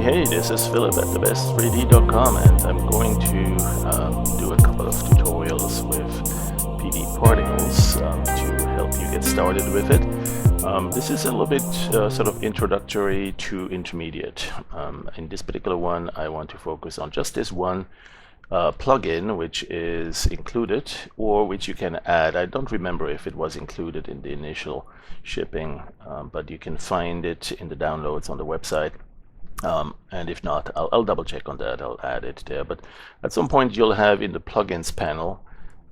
Hey, this is Philip at thebest3d.com, and I'm going to do a couple of tutorials with PD particles to help you get started with it. This is a little bit sort of introductory to intermediate. In this particular one, I want to focus on just this one plugin which is included or which you can add. I don't remember if it was included in the initial shipping, but you can find it in the downloads on the website. And if not, I'll double check on that. I'll add it there. But at some point you'll have in the plugins panel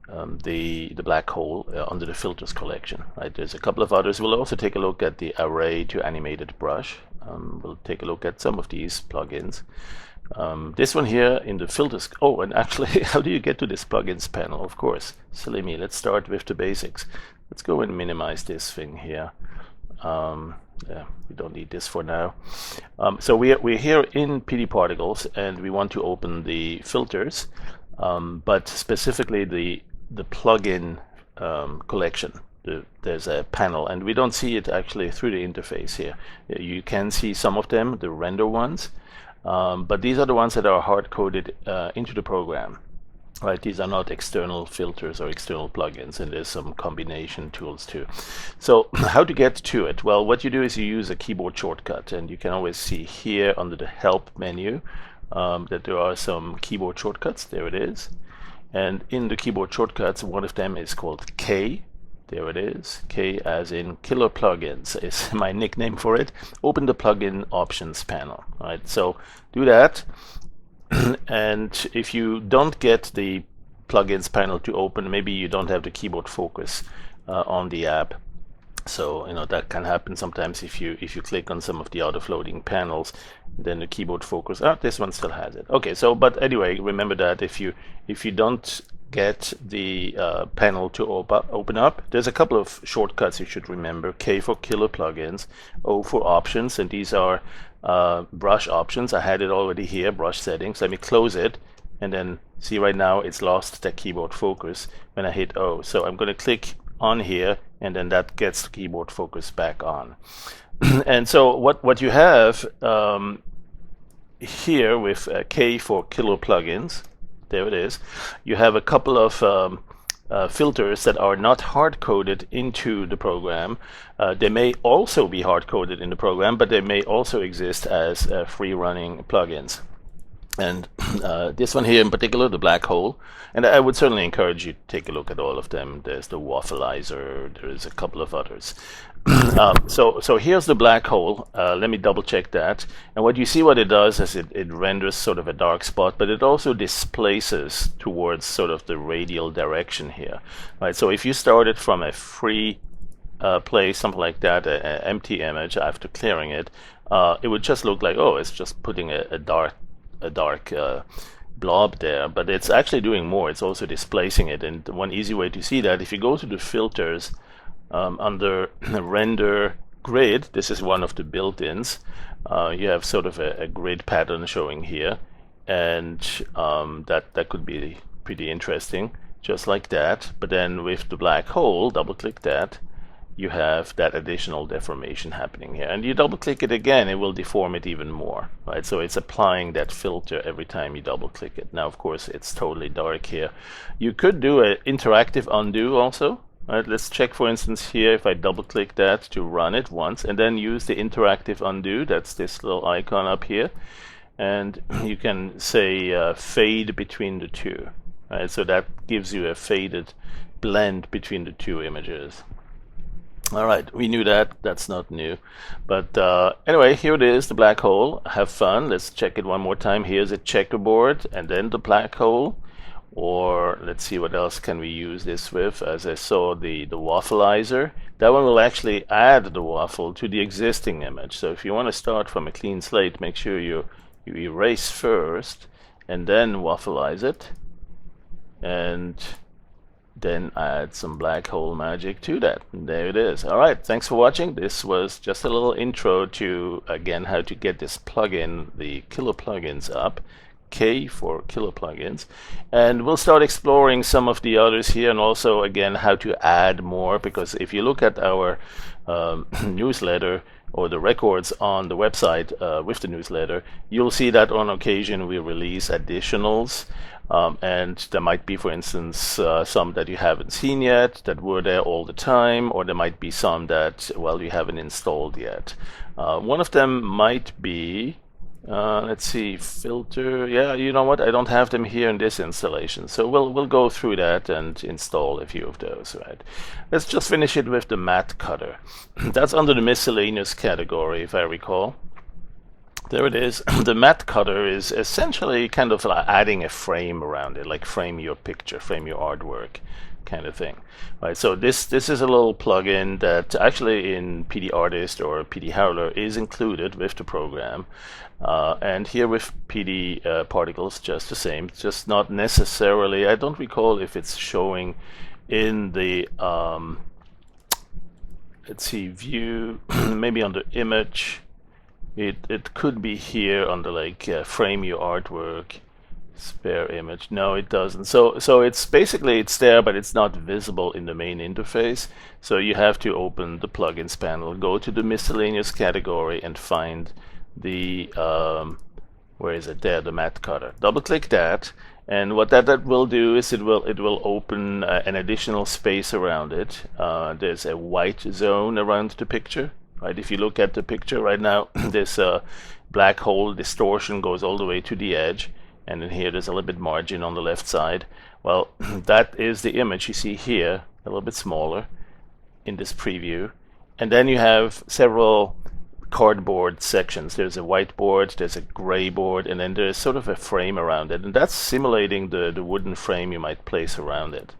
the black hole under the filters collection. Right? There's a couple of others. We'll also take a look at the array to animated brush. We'll take a look at some of these plugins. This one here in the filters. Oh, and actually, how do you get to this plugins panel? Of course, silly me. Let's start with the basics. Let's go and minimize this thing here. Yeah, we don't need this for now. So we're here in PD particles, and we want to open the filters, but specifically the plugin collection. There's a panel, and we don't see it actually through the interface here. You can see some of them, the render ones, but these are the ones that are hard-coded into the program. Right, these are not external filters or external plugins, and there's some combination tools too. So how to get to it? Well, what you do is you use a keyboard shortcut, and you can always see here under the help menu that there are some keyboard shortcuts. There it is. And in the keyboard shortcuts, one of them is called K. There it is. K as in killer plugins is my nickname for it. Open the plugin options panel. All right, so do that. And if you don't get the plugins panel to open, maybe you don't have the keyboard focus on the app. So that can happen sometimes if you click on some of the auto floating panels, then the keyboard focus. This one still has it. Okay, so but anyway, remember that if you don't get the panel to open up, there's a couple of shortcuts you should remember. K for killer plugins, O for options, and these are brush options. I had it already here, brush settings. Let me close it, and then see right now it's lost the keyboard focus when I hit O. So I'm going to click on here, and then that gets the keyboard focus back on. And so what you have here with K for killer plugins, there it is. You have a couple of filters that are not hard-coded into the program. They may also be hard-coded in the program, but they may also exist as free-running plugins. And this one here in particular, the black hole, and I would certainly encourage you to take a look at all of them. There's the waffleizer, there's a couple of others. So here's the black hole. Let me double check that. And what you see what it does is it renders sort of a dark spot, but it also displaces towards sort of the radial direction here. Right. So if you started from a free place, something like that, an empty image after clearing it, it would just look like, oh, it's just putting a dark blob there, but it's actually doing more. It's also displacing it. And one easy way to see that, if you go to the filters under render grid, this is one of the built-ins. You have sort of a grid pattern showing here, and that could be pretty interesting, just like that. But then with the black hole, double click that, you have that additional deformation happening here, and you double click it again, it will deform it even more, right? So it's applying that filter every time you double click it. Now of course it's totally dark here. You could do an interactive undo also. Right, let's check, for instance, here if I double click that to run it once, and then use the interactive undo. That's this little icon up here, and you can say fade between the two. Right, so that gives you a faded blend between the two images. All right, we knew that. That's not new. But anyway, here it is, the black hole. Have fun. Let's check it one more time. Here's a checkerboard, and then the black hole. Or let's see what else can we use this with. As I saw, the waffleizer. That one will actually add the waffle to the existing image. So if you want to start from a clean slate, make sure you erase first, and then waffleize it. And then add some black hole magic to that. And there it is. All right, thanks for watching. This was just a little intro to, again, how to get this plugin, the killer plugins up. K for killer plugins, and we'll start exploring some of the others here, and also again how to add more, because if you look at our newsletter, or the records on the website with the newsletter, you'll see that on occasion we release additionals. And there might be, for instance, some that you haven't seen yet that were there all the time, or there might be some that, well, you haven't installed yet. One of them might be, let's see, filter. Yeah, you know what? I don't have them here in this installation, so we'll go through that and install a few of those. Right? Let's just finish it with the matte cutter. That's under the miscellaneous category, if I recall. There it is. The matte cutter is essentially kind of like adding a frame around it, like frame your picture, frame your artwork, kind of thing. Right. So this is a little plugin that actually in PD Artist or PD Howler is included with the program, and here with PD Particles, just the same. Just not necessarily. I don't recall if it's showing in the let's see, view, maybe under image. It could be here under like frame your artwork, spare image. No, it doesn't. So it's basically it's there, but it's not visible in the main interface. So you have to open the plugins panel, go to the miscellaneous category, and find the where is it? There, the matte cutter. Double click that, and what that will do is it will open an additional space around it. There's a white zone around the picture. Right, if you look at the picture right now, this black hole distortion goes all the way to the edge, and then here there's a little bit margin on the left side. Well, that is the image you see here, a little bit smaller in this preview. And then you have several cardboard sections. There's a whiteboard, there's a gray board, and then there's sort of a frame around it. And that's simulating the wooden frame you might place around it.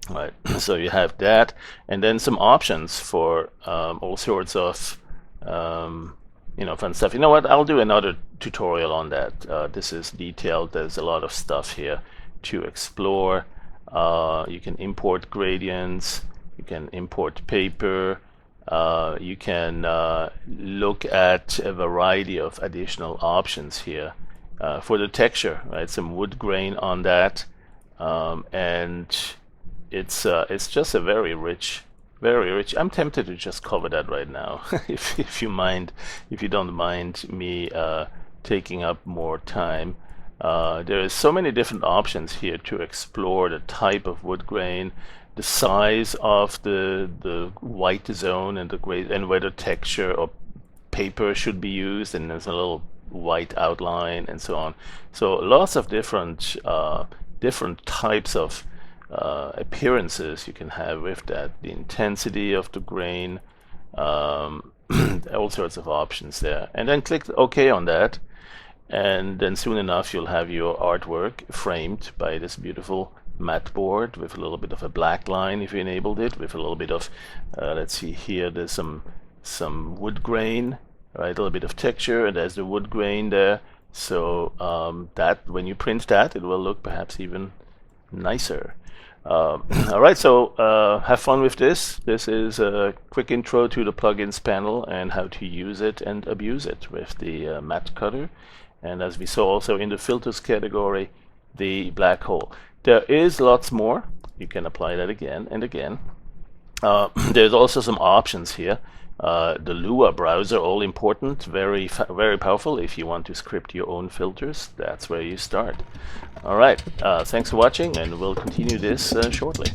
Right, so you have that, and then some options for all sorts of fun stuff. You know what? I'll do another tutorial on that. This is detailed. There's a lot of stuff here to explore. You can import gradients. You can import paper. You can look at a variety of additional options here for the texture. Right, some wood grain on that, and it's just a very rich. I'm tempted to just cover that right now, if you don't mind me taking up more time. There is so many different options here to explore the type of wood grain, the size of the white zone and the gray, and whether texture or paper should be used, and there's a little white outline and so on. So lots of different types of appearances you can have with that, the intensity of the grain, all sorts of options there, and then click OK on that, and then soon enough you'll have your artwork framed by this beautiful matte board with a little bit of a black line if you enabled it, with a little bit of let's see here, there's some wood grain, right, a little bit of texture, and there's the wood grain there. So that when you print that, it will look perhaps even nicer. All right, so have fun with this. This is a quick intro to the plugins panel and how to use it and abuse it with the matte cutter. And as we saw also in the filters category, the black hole. There is lots more. You can apply that again and again. There's also some options here. The Lua browser, all important, very powerful. If you want to script your own filters, that's where you start. All right, thanks for watching, and we'll continue this shortly.